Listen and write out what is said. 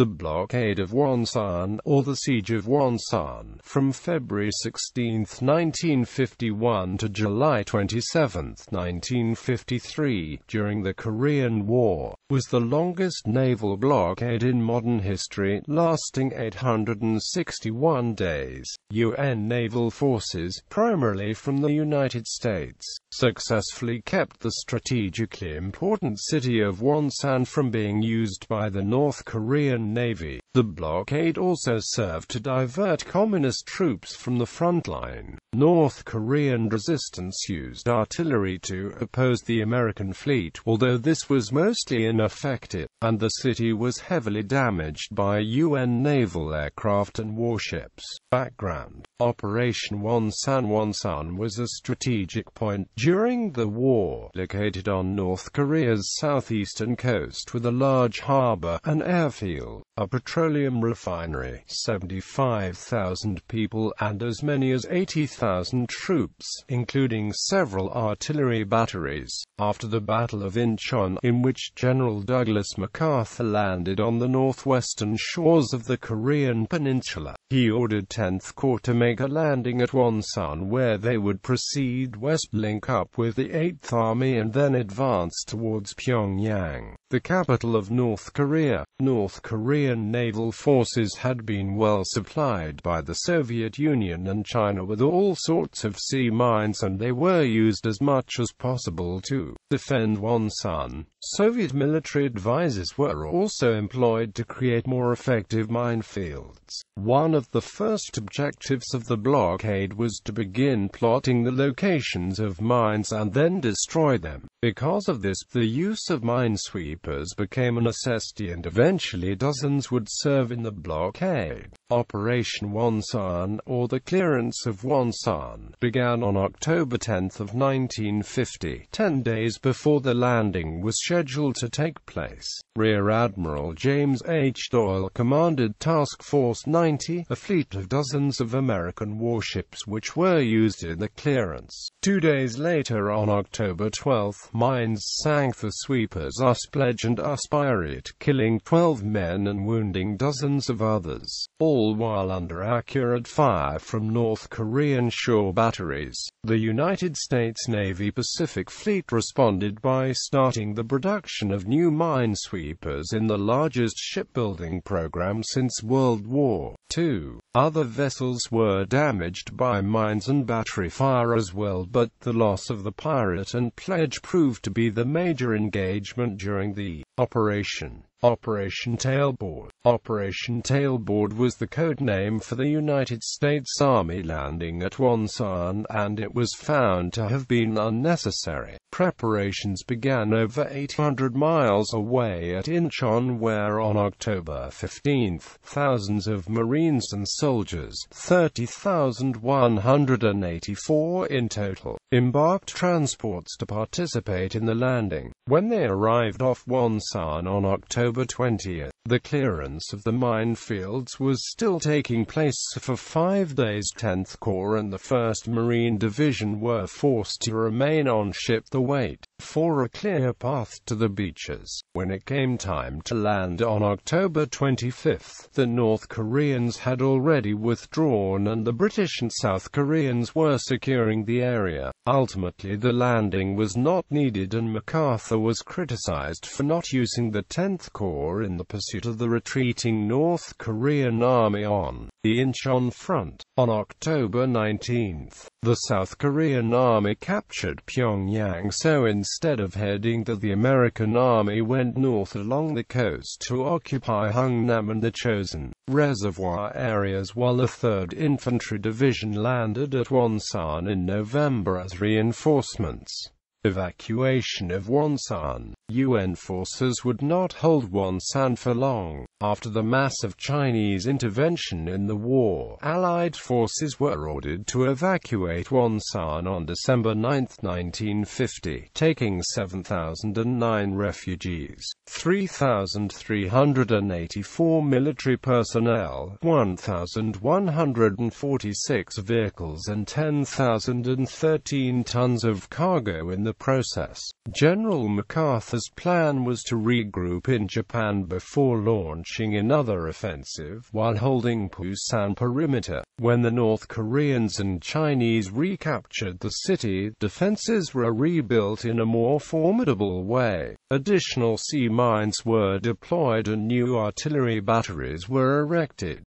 The Blockade of Wonsan, or the Siege of Wonsan, from February 16, 1951 to July 27, 1953, during the Korean War, was the longest naval blockade in modern history, lasting 861 days. UN naval forces, primarily from the United States, successfully kept the strategically important city of Wonsan from being used by the North Korean Navy. The blockade also served to divert communist troops from the front line. North Korean resistance used artillery to oppose the American fleet, although this was mostly ineffective, and the city was heavily damaged by UN naval aircraft and warships. Background: Operation Wonsan. Wonsan was a strategic point during the war, located on North Korea's southeastern coast with a large harbor, an airfield, a petroleum refinery, 75,000 people, and as many as 80,000 troops, including several artillery batteries. After the Battle of Incheon, in which General Douglas MacArthur landed on the northwestern shores of the Korean peninsula, he ordered 10th Corps to make a landing at Wonsan, where they would proceed west, link up with the 8th Army, and then advance towards Pyongyang, the capital of North Korea. North Korean naval forces had been well supplied by the Soviet Union and China with all sorts of sea mines, and they were used as much as possible to defend Wonsan. Soviet military advisors were also employed to create more effective minefields. One of the first objectives of the blockade was to begin plotting the locations of mines and then destroy them. Because of this, the use of minesweepers became a necessity, and eventually dozens would serve in the blockade. Operation Wonsan, or the clearance of Wonsan, began on October 10 of 1950, 10 days before the landing was scheduled to take place. Rear Admiral James H. Doyle commanded Task Force 90, a fleet of dozens of American warships which were used in the clearance. 2 days later, on October 12, mines sank the sweepers Uspledge and Uspirit, killing 12 men and wounding dozens of others, all while under accurate fire from North Korean shore batteries. The United States Navy Pacific Fleet responded by starting the production of new minesweepers in the largest shipbuilding program since World War II. Other vessels were damaged by mines and battery fire as well, but the loss of the Pirate and Pledge proved to be the major engagement during the operation. Operation Tailboard. Operation Tailboard was the code name for the United States Army landing at Wonsan, and it was found to have been unnecessary. Preparations began over 800 miles away at Incheon, where on October 15, thousands of Marines and soldiers, 30,184 in total, embarked transports to participate in the landing. When they arrived off Wonsan on October 20, the clearance of the minefields was still taking place for 5 days. 10th Corps and the 1st Marine Division were forced to remain on ship to wait for a clear path to the beaches. When it came time to land on October 25, the North Koreans had already withdrawn and the British and South Koreans were securing the area. Ultimately, the landing was not needed, and MacArthur was criticized for not using the 10th Corps in the pursuit of the retreating North Korean army on the Incheon front. On October 19, the South Korean army captured Pyongyang, so instead of heading to the American army went north along the coast to occupy Hungnam and the Chosin Reservoir areas, while the 3rd Infantry Division landed at Wonsan in November as reinforcements. Evacuation of Wonsan. UN forces would not hold Wonsan for long. After the massive Chinese intervention in the war, Allied forces were ordered to evacuate Wonsan on December 9, 1950, taking 7,009 refugees, 3,384 military personnel, 1,146 vehicles and 10,013 tons of cargo in the the process. General MacArthur's plan was to regroup in Japan before launching another offensive, while holding Busan perimeter. When the North Koreans and Chinese recaptured the city, defenses were rebuilt in a more formidable way. Additional sea mines were deployed and new artillery batteries were erected.